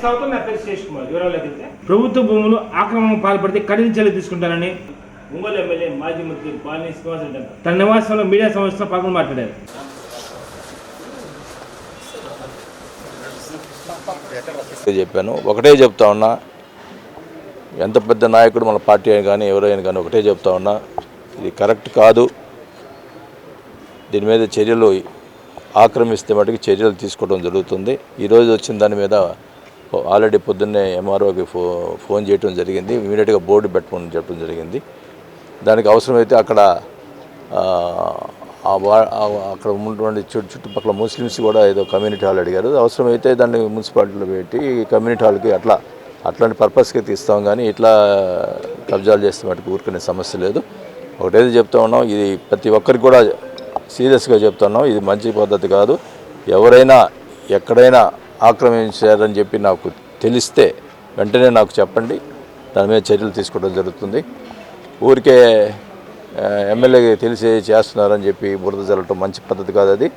సాగుతూ నా పేరు శేష్ కుమార్. వివరాల్లోకి వెళ్తే ప్రభుత్వ భూములు ఆక్రమణకు పాల్పడితే కఠిన చర్యలు తీసుకుంటారని ఒంగోలు ఎమ్మెల్యే మాజీ మంత్రి బాలినేని శ్రీనివాసరెడ్డి అన్నారు. తన నివాసంలో మీడియా సమావేశంలో పాల్గొని మాట్లాడారు. చెప్పాను, ఒకటే చెప్తా ఉన్నా, ఎంత పెద్ద నాయకుడు మన పార్టీ అయినా కానీ ఎవరైనా కానీ ఒకటే చెప్తా ఉన్నా, ఇది కరెక్ట్ కాదు. దీని మీద చర్యలు ఆక్రమిస్తే మటుకు చర్యలు తీసుకోవడం జరుగుతుంది. ఈరోజు వచ్చిన దాని మీద ఆల్రెడీ పొద్దున్నే ఎంఆర్ఓకి ఫోన్ చేయడం జరిగింది. ఇమీడియట్గా బోర్డు పెట్టమని చెప్పడం జరిగింది. దానికి అవసరమైతే అక్కడ ఉన్నటువంటి చుట్టుపక్కల ముస్లిమ్స్ కూడా ఏదో కమ్యూనిటీ హాల్ అడిగారు. అవసరమైతే దాన్ని మున్సిపాలిటీలో పెట్టి కమ్యూనిటీ హాల్కి అట్లాంటి పర్పస్కి తీస్తాం. కానీ ఇట్లా కబ్జాలు చేస్తే మటుకు ఊరుకునే సమస్య లేదు. ఒకటేది చెప్తా ఉన్నాం, ఇది ప్రతి ఒక్కరికి కూడా సీరియస్గా చెప్తున్నాం, ఇది మంచి పద్ధతి కాదు. ఎవరైనా ఎక్కడైనా ఆక్రమించారని చెప్పి నాకు తెలిస్తే వెంటనే నాకు చెప్పండి, దాని మీద చర్యలు తీసుకోవడం జరుగుతుంది. ఊరికే ఎమ్మెల్యేకి తెలిసి చేస్తున్నారని చెప్పి బురద జల్లటం మంచి పద్ధతి కాదు. అది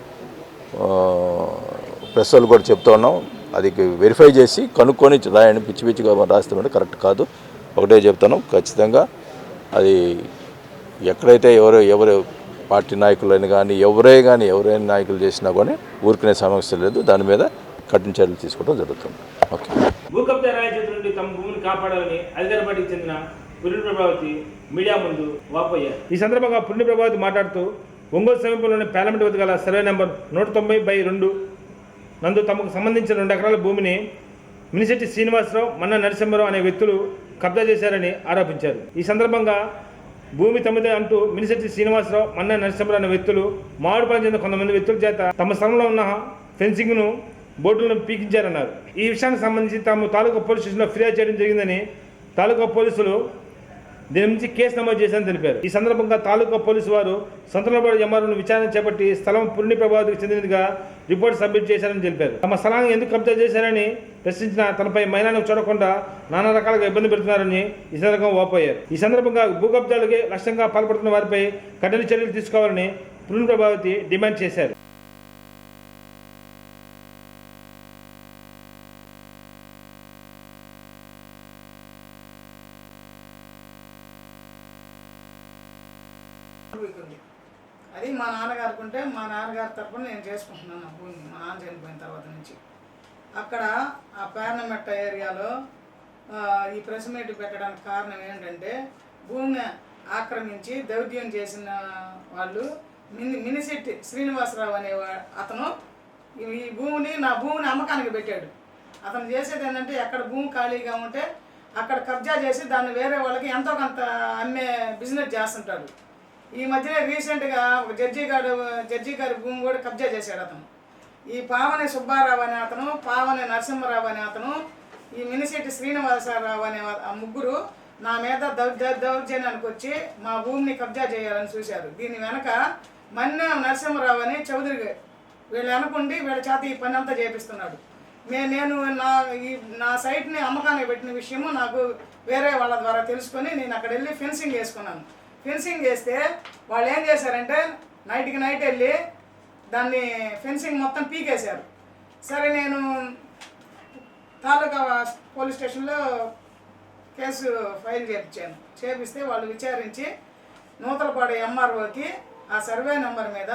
ప్రెస్ వాళ్ళు కూడా చెప్తా ఉన్నాం, అది వెరిఫై చేసి కనుక్కొని రాయండి. పిచ్చి పిచ్చిగా రాస్తామంటే కరెక్ట్ కాదు. ఒకటే చెప్తాను, ఖచ్చితంగా అది ఎక్కడైతే ఎవరు పార్టీ నాయకులని కానీ ఎవరైనా నాయకులు చేసినా కానీ ఊరుకునే సమస్య లేదు. దాని మీద కఠిన చర్యలు తీసుకోవడం జరుగుతుంది. ఓకే. భూ కబ్జా రాయచోటు నుండి తమ భూమిని కాపాడాలని అధికార పార్టీకి చెందిన పుణ్య ప్రభావతి మీడియా ముందు వాపోయారు. ఈ సందర్భంగా పుణ్య ప్రభావతి మాట్లాడుతూ ఒంగోలు సమీపంలోని పార్లమెంట్ వద్ద గల సర్వే నెంబర్ 190/2 నందు తమకు సంబంధించిన 2 ఎకరాల భూమిని మినిశెట్టి శ్రీనివాసరావు, మన్న నరసింహారావు అనే వ్యక్తులు కబ్జా చేశారని ఆరోపించారు. ఈ సందర్భంగా భూమి తమదే అంటూ మినిశెట్టి శ్రీనివాసరావు, మన్న నరసింహారావు అనే వ్యక్తులు మామిడిపాలెం చెందిన కొంతమంది వ్యక్తుల చేత తమ స్థలంలో ఉన్న ఫెన్సింగ్ను బోర్డులను పీకించారన్నారు. ఈ విషయానికి సంబంధించి తాము తాలూకా పోలీస్ స్టేషన్లో ఫిర్యాదు చేయడం జరిగిందని తాలూకా పోలీసులు దీని నుంచి కేసు నమోదు చేశారని తెలిపారు. ఈ సందర్భంగా తాలూకా పోలీసు వారు సంతలపాడు ఎంఆర్ఓను విచారణ చేపట్టి స్థలం పుణ్య ప్రభావితకు చెందినదిగా రిపోర్ట్ సబ్మిట్ చేశారని తెలిపారు. తమ స్థలాన్ని ఎందుకు కబ్జా చేశారని ప్రశ్నించిన తనపై మైనాన్ని చూడకుండా నానా రకాలుగా ఇబ్బంది పెడుతున్నారని ఈ సందర్భంగా వాపోయారు. ఈ సందర్భంగా భూ కబ్జాలకి లక్ష్యంగా పాల్పడుతున్న వారిపై కఠిన చర్యలు తీసుకోవాలని పుణ్య ప్రభావతి డిమాండ్ చేశారు. అది మా నాన్నగారికి ఉంటే మా నాన్నగారి తరఫున నేను చేసుకుంటున్నాను ఆ భూమిని. మా నాన్న చనిపోయిన తర్వాత నుంచి అక్కడ ఆ పేర్నమెట్ట ఏరియాలో ఈ ప్రెస్ మీట్ పెట్టడానికి కారణం ఏంటంటే భూమిని ఆక్రమించి దౌర్జన్యం చేసిన వాళ్ళు మినిశెట్టి శ్రీనివాసరావు అనే అతను ఈ భూమిని నా భూమిని అమ్మకానికి పెట్టాడు. అతను చేసేది ఏంటంటే ఎక్కడ భూమి ఖాళీగా ఉంటే అక్కడ కబ్జా చేసి దాన్ని వేరే వాళ్ళకి ఎంతో కొంత అమ్మే బిజినెస్ చేస్తుంటాడు. ఈ మధ్యనే రీసెంట్గా ఒక జడ్జి గారి భూమి కూడా కబ్జా చేశాడు అతను. ఈ పావని సుబ్బారావు అనే అతను, పావని నరసింహారావు అనే అతను, ఈ మినిశెట్టి శ్రీనివాసరావు అనే ఆ ముగ్గురు నా మీద దౌర్జన్యానికి వచ్చి మా భూమిని కబ్జా చేయాలని చూశారు. దీని వెనక మన్నె నరసింహారావు అని చౌదరి వీళ్ళు అనుకుండి వీళ్ళ చేత ఈ పని అంతా చేపిస్తున్నాడు. నేను నా సైట్ని అమ్మకానికి పెట్టిన విషయము నాకు వేరే వాళ్ళ ద్వారా తెలుసుకొని నేను అక్కడ వెళ్ళి ఫెన్సింగ్ వేసుకున్నాను. ఫెన్సింగ్ చేస్తే వాళ్ళు ఏం చేశారంటే నైట్కి నైట్ వెళ్ళి దాన్ని ఫెన్సింగ్ మొత్తం పీకేశారు. సరే నేను తాలూకా పోలీస్ స్టేషన్లో కేసు ఫైల్ చేపిస్తే వాళ్ళు విచారించి నూతలపాడు ఎంఆర్ఓకి ఆ సర్వే నెంబర్ మీద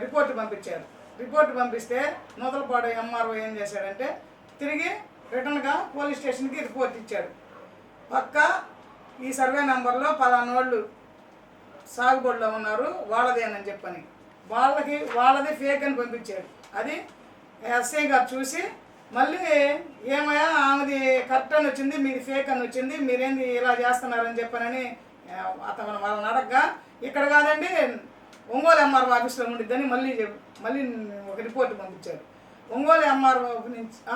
రిపోర్ట్ పంపించారు. రిపోర్ట్ పంపిస్తే నూతలపాడు ఎంఆర్ఓ ఏం చేశాడంటే తిరిగి రిటర్న్గా పోలీస్ స్టేషన్కి రిపోర్ట్ ఇచ్చాడు. పక్కా ఈ సర్వే నెంబర్లో పలానోళ్ళు సాగుబడిలో ఉన్నారు, వాళ్ళదేనని చెప్పని వాళ్ళది ఫేక్ అని పంపించాడు. అది ఎస్ఐ గారు చూసి మళ్ళీ ఏమయ్యా ఆమెది కరెక్ట్ అని వచ్చింది, మీది ఫేక్ అని వచ్చింది, మీరేంది ఇలా చేస్తున్నారని చెప్పనని అతను వాళ్ళని అడగగా ఇక్కడ కాదండి ఒంగోలు ఎంఆర్ఓ ఆఫీస్లో ఉండిద్దని మళ్ళీ ఒక రిపోర్ట్ పంపించారు. ఒంగోలు ఎంఆర్ఓ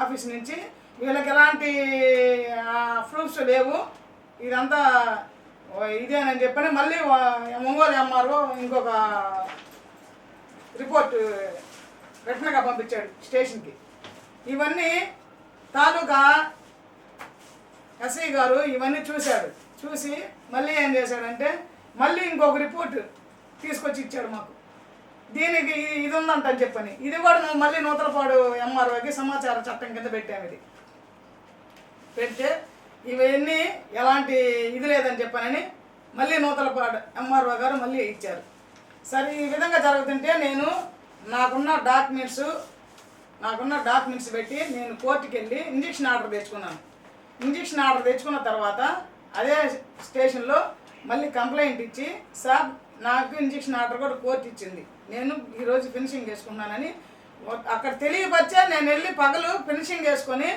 ఆఫీస్ నుంచి వీళ్ళకి ఎలాంటి ప్రూఫ్స్ లేవు, ఇదంతా ఇదేనని చెప్పని మళ్ళీ ఒంగోలు ఎంఆర్ఓ ఇంకొక రిపోర్ట్ రిటర్న్గా పంపించాడు స్టేషన్కి. ఇవన్నీ తాలూకా ఎస్ఐ గారు ఇవన్నీ చూసి మళ్ళీ ఏం చేశాడంటే మళ్ళీ ఇంకొక రిపోర్ట్ తీసుకొచ్చి ఇచ్చాడు మాకు. దీనికి ఇది ఉందంటని చెప్పని ఇది కూడా నువ్వు మళ్ళీ నూతలపాడు ఎంఆర్ఓకి సమాచార చట్టం కింద పెట్టాము. ఇది పెడితే ఇవన్నీ ఎలాంటి ఇది లేదని చెప్పనని మళ్ళీ నూతలపాడు ఎంఆర్ఓ గారు మళ్ళీ ఇచ్చారు. సరే ఈ విధంగా జరుగుతుంటే నేను నాకున్న డాక్యుమెంట్స్ పెట్టి నేను కోర్టుకి వెళ్ళి ఇంజక్షన్ ఆర్డర్ తెచ్చుకున్నాను. ఇంజక్షన్ ఆర్డర్ తెచ్చుకున్న తర్వాత అదే స్టేషన్లో మళ్ళీ కంప్లైంట్ ఇచ్చి సార్ నాకు ఇంజక్షన్ ఆర్డర్ కూడా కోర్టు ఇచ్చింది, నేను ఈరోజు ఫినిషింగ్ చేసుకున్నానని అక్కడ తెలియపరిచే నేను వెళ్ళి పగలు ఫినిషింగ్ చేసుకొని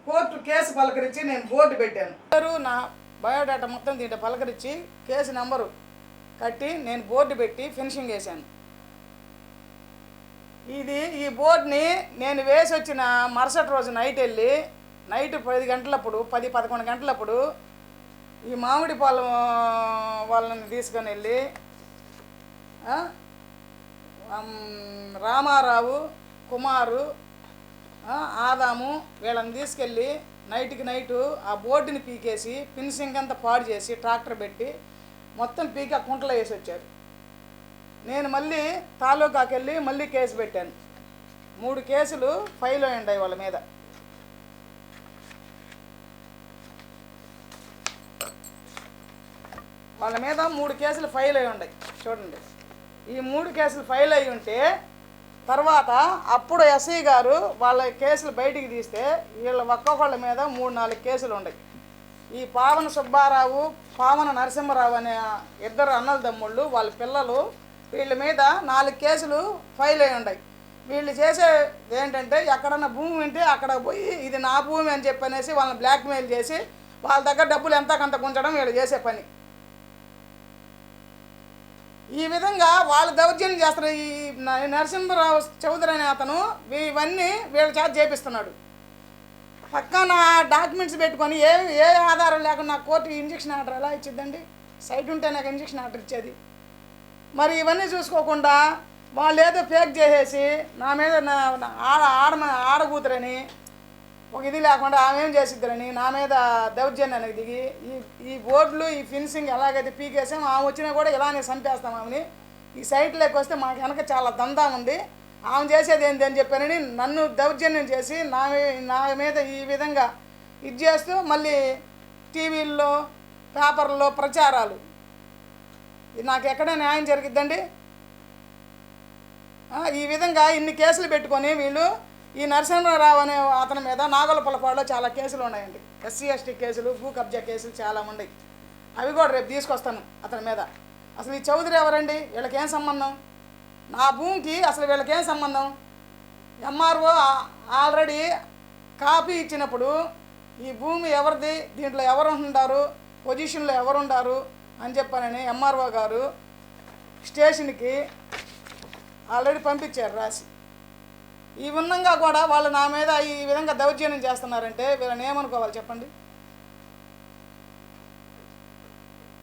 కోర్టు కేసు పలకరించి నేను బోర్డు పెట్టాను. నా బయోడేటా మొత్తం దీంట్లో పలకరించి కేసు నెంబరు కట్టి నేను బోర్డు పెట్టి ఫినిషింగ్ వేశాను. ఈ బోర్డుని నేను వేసి వచ్చిన మరుసటి రోజు నైట్ 10 గంటలప్పుడు 10-11 గంటలప్పుడు ఈ మామిడిపాలెం వాళ్ళని తీసుకొని వెళ్ళి రామారావు, కుమారు, ఆదాము వీళ్ళని తీసుకెళ్ళి నైటు ఆ బోర్డుని పీకేసి ఫినిషింగ్ అంతా పాడు చేసి ట్రాక్టర్ పెట్టి మొత్తం పీకి ఆ కుంటలో వేసి వచ్చారు. నేను మళ్ళీ తాలూకాకి వెళ్ళి మళ్ళీ కేసు పెట్టాను. 3 కేసులు ఫైల్ అయ్యాయి వాళ్ళ మీద. వాళ్ళ మీద 3 కేసులు ఫైల్ అయ్యి ఉన్నాయి. చూడండి, ఈ 3 కేసులు ఫైల్ అయ్యి ఉంటే తర్వాత అప్పుడు ఎస్ఐ గారు వాళ్ళ కేసులు బయటికి తీస్తే వీళ్ళ ఒక్కొక్కళ్ళ మీద 3-4 కేసులు ఉన్నాయి. ఈ పావన సుబ్బారావు, పావన నరసింహరావు అనే 2 అన్నల తమ్ముళ్ళు వాళ్ళ పిల్లలు వీళ్ళ మీద 4 కేసులు ఫైల్ అయ్యి ఉన్నాయి. వీళ్ళు చేసేది ఏంటంటే ఎక్కడన్నా భూమి ఉంటే అక్కడ పోయి ఇది నా భూమి అని చెప్పనేసి వాళ్ళని బ్లాక్మెయిల్ చేసి వాళ్ళ దగ్గర డబ్బులు ఎంతకంత ఉంచడం వీళ్ళు చేసే పని. ఈ విధంగా వాళ్ళు దౌర్జన్యం చేస్తారు. ఈ నరసింహరావు చౌదరి అనే అతను ఇవన్నీ వీళ్ళ చేత చేపిస్తున్నాడు. పక్కన డాక్యుమెంట్స్ పెట్టుకొని ఏ ఆధారం లేకుండా నాకు కోర్టు ఇంజక్షన్ ఆర్డర్ ఎలా ఇచ్చిద్దండి? సైట్ ఉంటే నాకు ఇంజక్షన్ ఆర్డర్ ఇచ్చేది. మరి ఇవన్నీ చూసుకోకుండా వాళ్ళు ఏదో ఫేక్ చేసేసి నా మీద ఆడకూతురని ఒక ఇది లేకుండా ఆమె ఏం చేసిద్దరని నా మీద దౌర్జన్యానికి దిగి ఈ బోర్డులు ఈ ఫినిషింగ్ ఎలాగైతే పీకేసాం ఆమె వచ్చినా కూడా ఇలానే చంపేస్తాం ఆమెని. ఈ సైట్లోకి వస్తే మాకు వెనక చాలా దందా ఉంది, ఆమె చేసేది ఏంటి అని చెప్పానని నన్ను దౌర్జన్యం చేసి నా మీద ఈ విధంగా ఇది చేస్తూ మళ్ళీ టీవీల్లో పేపర్లో ప్రచారాలు. నాకు ఎక్కడ న్యాయం జరిగిద్దండి? ఈ విధంగా ఇన్ని కేసులు పెట్టుకొని వీళ్ళు ఈ నరసింహరావు అనే అతని మీద నాగలపల్లపాడులో చాలా కేసులు ఉన్నాయండి. SC/ST కేసులు, భూ కబ్జా కేసులు చాలా ఉన్నాయి. అవి కూడా రేపు తీసుకొస్తాను అతని మీద. అసలు ఈ చౌదరి ఎవరండి? వీళ్ళకేం సంబంధం? నా భూమికి అసలు వీళ్ళకేం సంబంధం? ఎంఆర్ఓ ఆల్రెడీ కాపీ ఇచ్చినప్పుడు ఈ భూమి ఎవరిది, దీంట్లో ఎవరు ఉంటున్నారు, పొజిషన్లో ఎవరుండారు అని చెప్పానని ఎంఆర్ఓ గారు స్టేషన్కి ఆల్రెడీ పంపించారు రాసి. ఈ విధంగా కూడా వాళ్ళు నా మీద ఈ విధంగా దౌర్జన్యం చేస్తున్నారంటే వీళ్ళని ఏమనుకోవాలి చెప్పండి?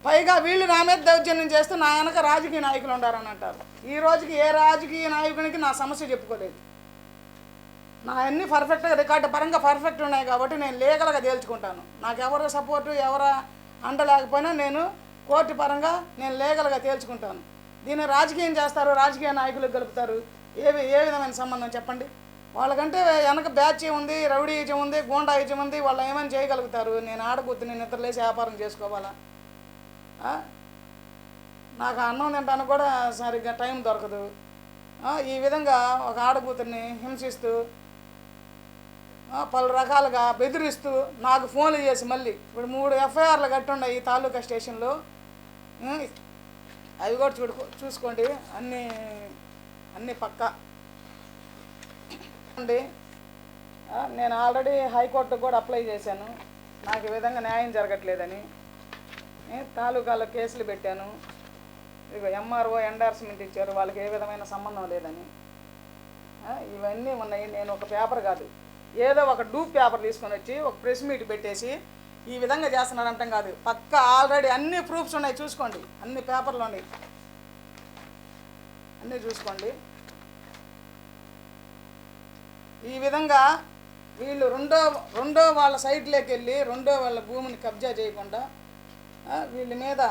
పైగా వీళ్ళు నా మీద దౌర్జన్యం చేస్తూ నా వెనక రాజకీయ నాయకులు ఉండారని అంటారు. ఈ రోజుకి ఏ రాజకీయ నాయకునికి నా సమస్య చెప్పుకోలేదు. నా అన్నీ పర్ఫెక్ట్గా రికార్డు పరంగా పర్ఫెక్ట్ ఉన్నాయి కాబట్టి నేను లీగల్గా తేల్చుకుంటాను. నాకు ఎవరు సపోర్టు ఎవరు అండలేకపోయినా నేను కోర్టు పరంగా నేను లీగల్గా తేల్చుకుంటాను. దీన్ని రాజకీయం చేస్తారు, రాజకీయ నాయకులకు గలుపుతారు. ఏ విధమైన సంబంధం చెప్పండి? వాళ్ళకంటే వెనక బ్యాచ్ ఉంది, రౌడీజం ఉంది, గూండాయిజం ఉంది. వాళ్ళు ఏమైనా చేయగలుగుతారు? నేను ఆడకూతుని నిద్రలేసి వ్యాపారం చేసుకోవాలా? నాకు అన్నం తింటాను కూడా సరిగ్గా టైం దొరకదు. ఈ విధంగా ఒక ఆడకూతుర్ని హింసిస్తూ పలు రకాలుగా బెదిరిస్తూ నాకు ఫోన్లు చేసి మళ్ళీ ఇప్పుడు 3 FIRలు కట్టున్నాయి ఈ తాలూకా స్టేషన్లో. అవి కూడా చూసుకోండి, అన్నీ పక్కా అండి. నేను ఆల్రెడీ హైకోర్టుకు కూడా అప్లై చేశాను. నాకు ఈ విధంగా న్యాయం జరగట్లేదని తాలూకాలో కేసులు పెట్టాను. ఇక ఎంఆర్ఓ ఎండార్స్మెంట్ ఇచ్చారు, వాళ్ళకి ఏ విధమైన సంబంధం లేదని. ఇవన్నీ ఉన్నాయి. నేను ఒక పేపర్ కాదు, ఏదో ఒక డూప్ పేపర్ తీసుకొని వచ్చి ఒక ప్రెస్ మీట్ పెట్టేసి ఈ విధంగా చేస్తున్నాడు అంటాం కాదు. పక్కా ఆల్రెడీ అన్ని ప్రూఫ్స్ ఉన్నాయి, చూసుకోండి. అన్ని పేపర్లు ఉన్నాయి, అన్నీ చూసుకోండి. ఈ విధంగా వీళ్ళు రెండో వాళ్ళ సైట్లోకి వెళ్ళి రెండో వాళ్ళ భూమిని కబ్జా చేయకుండా వీళ్ళ మీద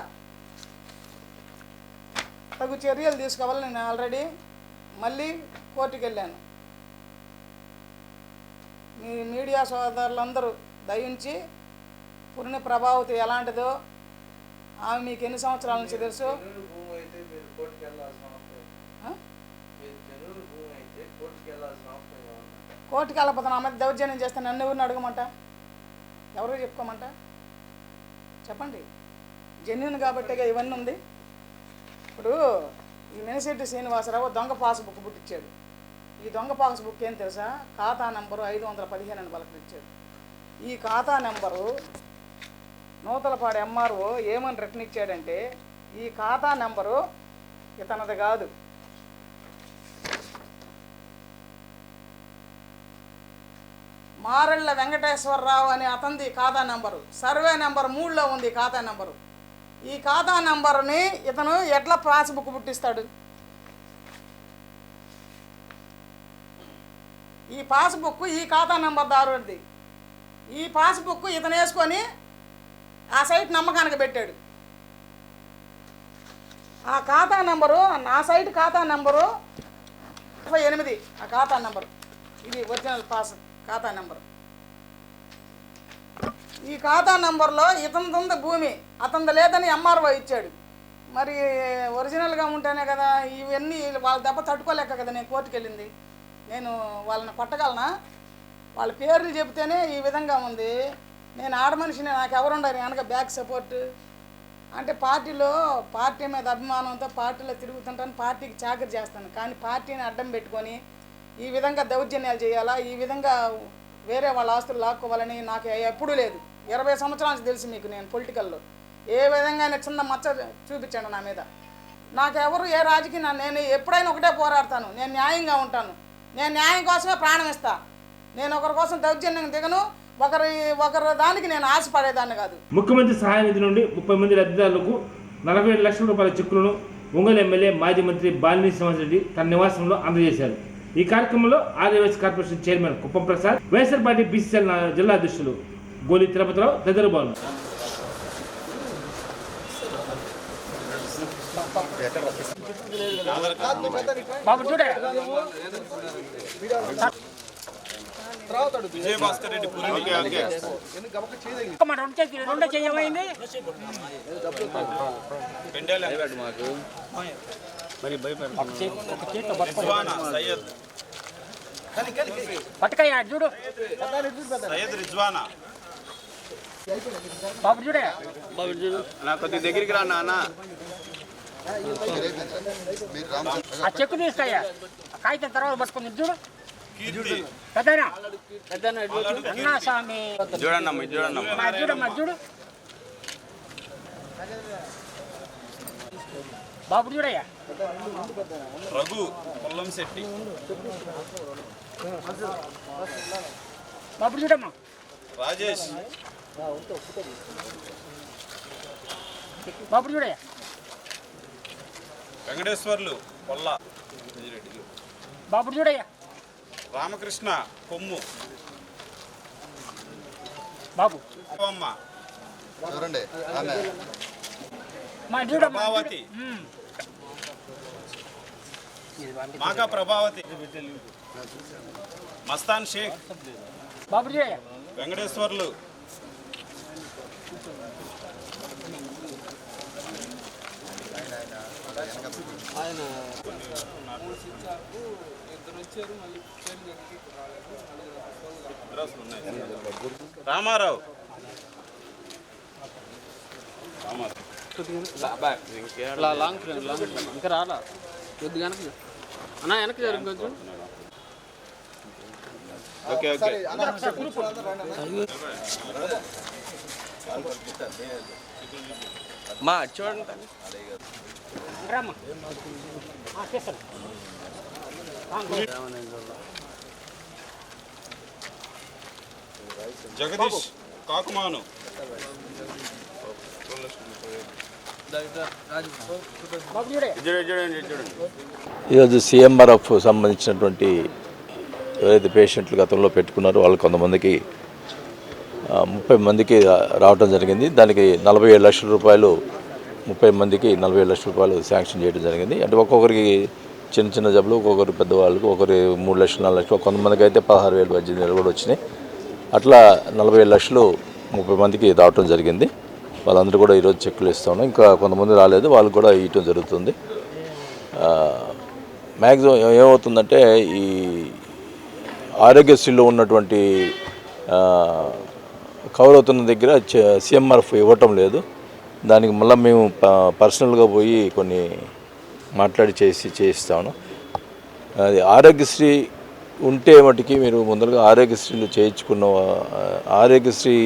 తగు చర్యలు తీసుకోవాలని నేను ఆల్రెడీ మళ్ళీ కోర్టుకు వెళ్ళాను. మీ మీడియా సోదరులందరూ దయించి పురిని ప్రభావతి ఎలాంటిదో ఆమె మీకు ఎన్ని సంవత్సరాల నుంచి తెలుసు? కోర్టుకి వెళ్ళకపోతే నా మీద దౌర్జన్యం చేస్తే నన్ను ఎవరిని అడగమంట? ఎవరు చెప్పుకోమంట? చెప్పండి. జెన్యున్ కాబట్టేగా ఇవన్నీ ఉంది. ఇప్పుడు ఈ మినిశెట్టి శ్రీనివాసరావు దొంగ పాస్బుక్ పుట్టించాడు. ఈ దొంగ పాస్బుక్ ఏం తెలుసా? ఖాతా నెంబరు 515 అని పలకరించాడు. ఈ ఖాతా నెంబరు నూతలపాడు ఎంఆర్ఓ ఏమని రిటర్న్ ఇచ్చాడంటే, ఈ ఖాతా నెంబరు ఇతనది కాదు, మారెళ్ళ వెంకటేశ్వరరావు అని అతనిది ఖాతా నెంబరు. సర్వే నెంబర్ 3లో ఉంది ఖాతా నెంబరు. ఈ ఖాతా నెంబరుని ఇతను ఎట్లా పాస్బుక్ పుట్టిస్తాడు? ఈ పాస్బుక్ ఈ ఖాతా నెంబర్ దారుడిది. ఈ పాస్బుక్ ఇతను వేసుకొని ఆ సైట్ నమ్మకానికి పెట్టాడు. ఆ ఖాతా నెంబరు, నా సైట్ ఖాతా నెంబరు 28 ఆ ఖాతా నెంబరు. ఇది ఒరిజినల్ ఖాతా నెంబరు. ఈ ఖాతా నెంబర్లో ఇతనిది భూమి, అతనిది లేదని ఎంఆర్ఓ ఇచ్చాడు. మరి ఒరిజినల్గా ఉంటేనే కదా ఇవన్నీ. వాళ్ళ దెబ్బ తట్టుకోలేక కదా నేను కోర్టుకు వెళ్ళింది. నేను వాళ్ళని కొట్టగలనా? వాళ్ళ పేర్లు చెబితేనే ఈ విధంగా ఉంది. నేను ఆడమనిషిని, నాకు ఎవరుండరు వెనక బ్యాక్ సపోర్ట్. అంటే పార్టీ మీద అభిమానంతో పార్టీలో తిరుగుతుంటాను, పార్టీకి చాకరీ చేస్తాను. కానీ పార్టీని అడ్డం పెట్టుకొని ఈ విధంగా దౌర్జన్యాలు చేయాలా, ఈ విధంగా వేరే వాళ్ళ ఆస్తులు లాక్కోవాలని నాకు ఎప్పుడూ లేదు. 20 సంవత్సరాల నుంచి తెలుసు మీకు. నేను పొలిటికల్లో ఏ విధంగా చిన్న మచ్చ చూపించాను నా మీద. నాకెవరు ఏ రాజకీయ, నేను ఎప్పుడైనా ఒకటే పోరాడతాను. నేను న్యాయంగా ఉంటాను. నేను న్యాయం కోసమే ప్రాణం ఇస్తా. నేను ఒకరి కోసం దౌర్జన్యం దిగను. ఒకరి దానికి నేను ఆశపడేదాన్ని కాదు. ముఖ్యమంత్రి సహాయ నిధి నుండి 30 మంది లబ్ధిదారులకు 47 లక్షల రూపాయల చెక్కులను ఒంగోలు ఎమ్మెల్యే మాజీ మంత్రి బాలినేని శ్రీనివాసరెడ్డి తన నివాసంలో అందజేశారు. ఈ కార్యక్రమంలో Aryavysya corporation chairman Kuppam Prasad, YSR party BCCL జిల్లా అధ్యక్షులు గోలి తిరుపతిరావు తదితరులు పాల్గొన్నారు. విజయభాస్కర్ రెడ్డి పట్టుకయ్యా చూడు సయ్యద్ రిజ్వానా బాబు చూడే నా కొద్ది దగ్గరికి రా నాన్న. ఆ చెక్కు తీస్తాయా ఆ కాగితం తర్వాత పట్టుకుని చూడు కీర్తి పెద్దనా అన్నా స్వామి చూడన్నమ్మ చూడన్నమ్మ చూడమ్మా చూడు బాబు చూడయ్యా రఘు పొల్లం శెట్టి బాబు చూడమ్మా రాజేష్ బాబు చూడయ్యా వెంకటేశ్వర్లు పొల్ల బాబు చూడయ్యా రామకృష్ణ కొమ్ము బాబు అమ్మ చూడండి మా చూడమ్మా ప్రభావతి మాకా ప్రభావతి మస్తాన్ షేక్ బాబు చూడయ్యా వెంకటేశ్వర్లు రామారావు లాంగ్ ఇంకా రాలా కొద్ది వెనక్కి అన్న వెనక్కి జరుగు కొంచెం ఓకే ఓకే మా చూడండి రామ్మా చేస్తాను జగదీష్ కాకుమాను బాబు చూడయ్యా ఈరోజు సీఎంఆర్ఎఫ్ సంబంధించినటువంటి ఎవరైతే పేషెంట్లు గతంలో పెట్టుకున్నారో వాళ్ళు కొంతమందికి 30 మందికి రావడం జరిగింది. దానికి 47 లక్షల రూపాయలు 30 మందికి 40 లక్షల రూపాయలు శాంక్షన్ చేయడం జరిగింది. అంటే ఒక్కొక్కరికి చిన్న చిన్న జబ్బులు, ఒక్కొక్కరు పెద్దవాళ్ళకి ఒకరి 3 లక్షలు 4 లక్షలు, కొంతమందికి అయితే 16,000 18,000 కూడా వచ్చినాయి. అట్లా 40 లక్షలు 30 మందికి రావటం జరిగింది. వాళ్ళందరూ కూడా ఈరోజు చెక్కులు ఇస్తా ఉన్నాం. ఇంకా కొంతమంది రాలేదు, వాళ్ళు కూడా ఇవ్వటం జరుగుతుంది. మ్యాక్సిమం ఏమవుతుందంటే ఈ ఆరోగ్యశ్రీలో ఉన్నటువంటి కవర్ అవుతున్న దగ్గర CMRF ఇవ్వటం లేదు. దానికి మళ్ళీ మేము పర్సనల్గా పోయి కొన్ని మాట్లాడి చేయిస్తాను. అది ఆరోగ్యశ్రీ ఉంటే మటుకి మీరు ముందరగా ఆరోగ్యశ్రీలు చేయించుకున్న ఆరోగ్యశ్రీ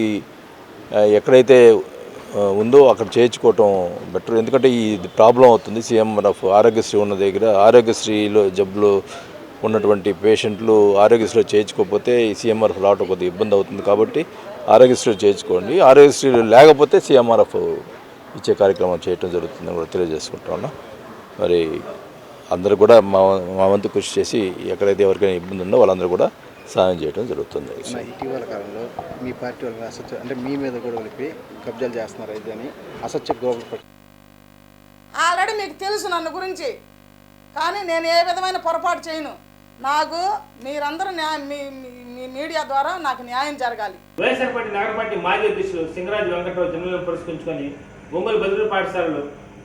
ఎక్కడైతే ఉందో అక్కడ చేయించుకోవటం బెటర్. ఎందుకంటే ఈ ప్రాబ్లం అవుతుంది. CMRF ఆరోగ్యశ్రీ ఉన్న దగ్గర ఆరోగ్యశ్రీలో జబ్బులు ఉన్నటువంటి పేషెంట్లు ఆరోగ్యశ్రీలో చేయించుకోకపోతే ఈ CMRF రావటం కొద్దిగా ఇబ్బంది అవుతుంది. కాబట్టి ఆరోగ్యశ్రీలో చేయించుకోండి. ఆరోగ్యశ్రీలు లేకపోతే CMRF ఇచ్చే కార్యక్రమం చేయటం జరుగుతుందని కూడా తెలియజేసుకుంటా ఉన్నాం. మరి అందరూ కూడా మా వంతు కృషి చేసి ఎక్కడైతే ఎవరికైనా ఇబ్బంది ఉందో వాళ్ళందరూ కూడా సహాయం చేయడం జరుగుతుంది. ఇటీవల కాలంలో మీ పార్టీ వాళ్ళని అసత్య అంటే మీ మీద కూడా వెళ్ళి కబ్జాలు చేస్తున్నారు అయితే అని అసత్య గ్లోబల్ ఆల్రెడీ మీకు తెలుసు నన్ను గురించి, కానీ నేను ఏ విధమైన పొరపాటు చేయను. నాకు మీరందరూ మీ మీడియా ద్వారా నాకు న్యాయం జరగాలి. వైఎస్ఆర్ పార్టీ నగర పార్టీ మాజీ అధ్యక్షులు సింగరాజు వెంకటరావు జన్మదినం పురస్కరించుకొని ఒంగోలు బదిలీ పాఠశాలలో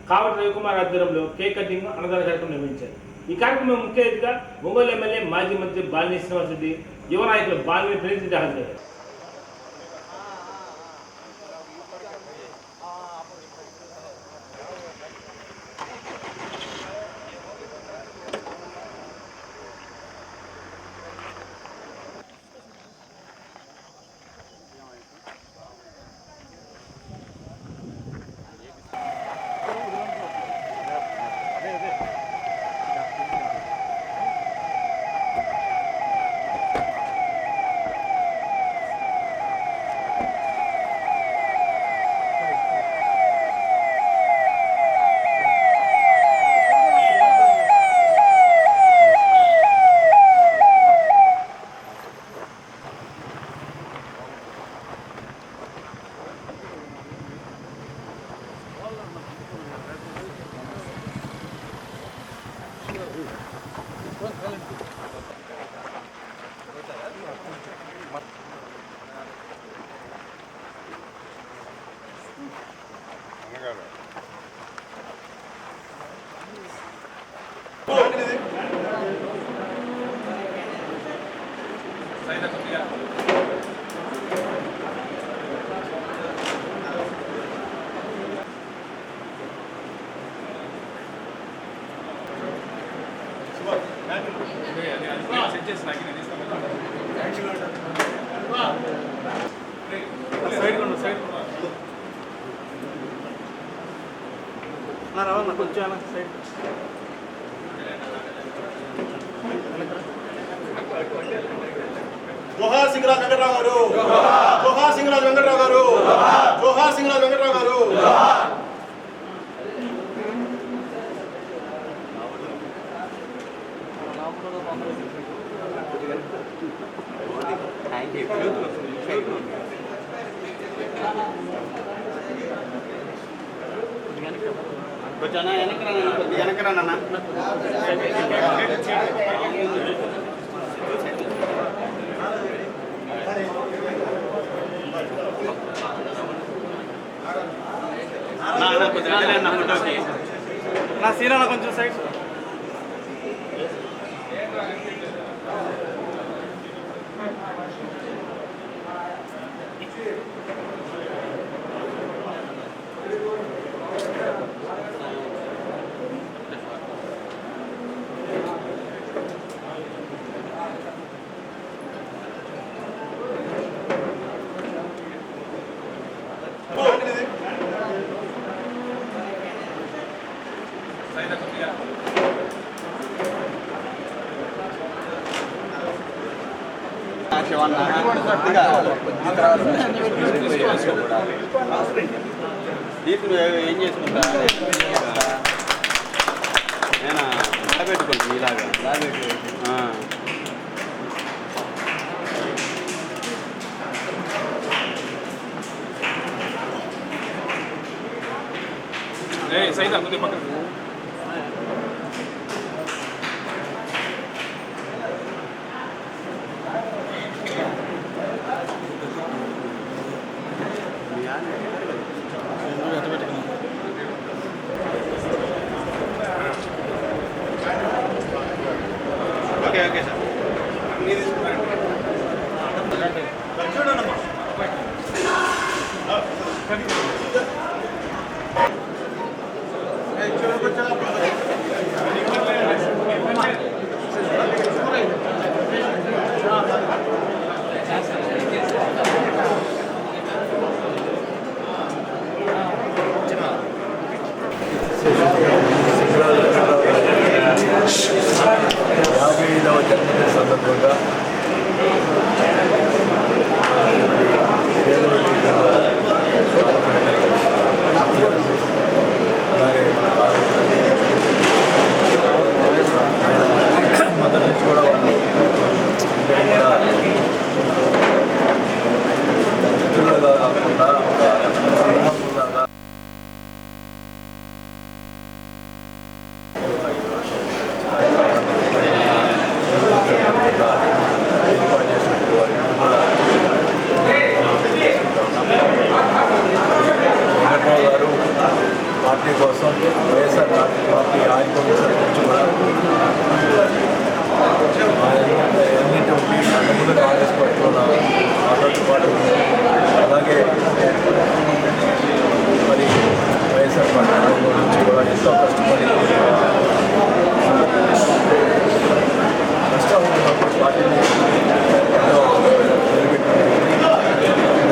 కావటి రవికుమార్ ఆధ్వర్యంలో కేక్ కటింగ్ అన్నదాన కార్యక్రమం నిర్వహించారు. ఈ కార్యక్రమం ముఖ్య అతిథిగా ఒంగోలు ఎమ్మెల్యే మాజీ మంత్రి బాలినేని శ్రీనివాసరెడ్డి, యువ నాయకులు బాలినేని ప్రేమిరెడ్డి హాజరయ్యారు. జోహార్ సింగరాజ్ వెంకటరావు గారు, జోహార్ సింగరాజ్ వెంకటరావు గారు, జోహార్ సింగరాజ్ వెంకటరావు గారు. నా సీనా కొంచెం సైడ్ ఏం చేసుకుంటా నేను పెట్టుకుంటాను ఇలాగా. సైడ్ అందుకే పక్కన ఓకే ఓకే సార్ అన్నీ తీసుకున్నాను చూడండి జన్మదిన సందర్భంగా అలాగే మొదటి నుంచి కూడా వాళ్ళు మిత్రులుగా కాకుండా ఒక కుటుంబంలాగా వెంకట్రావు గారు పార్టీ కోసం వైఎస్ఆర్ పార్టీ ఆయుర్వేద గురించి కూడా ఎన్నింటి ముందు కాంగ్రెస్ పార్టీలో మాతో పాటు అలాగే మరి వైఎస్ఆర్ పార్టీ గురించి కూడా ఎంతో కష్టపడి కష్టం ఉన్నప్పుడు పార్టీని ఎంతో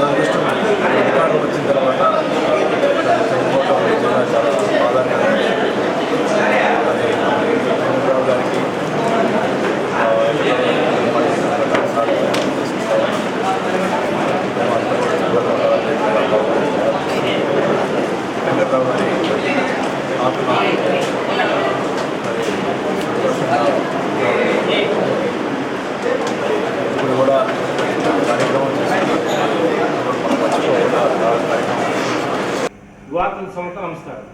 అదృష్టం అధికారం వచ్చిన తర్వాత చనిపోవటం నిజంగా చాలా బాధాకరం. అది చంద్రబాబు గారికి వెంకట్రావు గారి ఆత్మ ఇప్పుడు కూడా కార్యక్రమం చేసుకుంటారు. వార్తల సంస్థ నమస్కారం.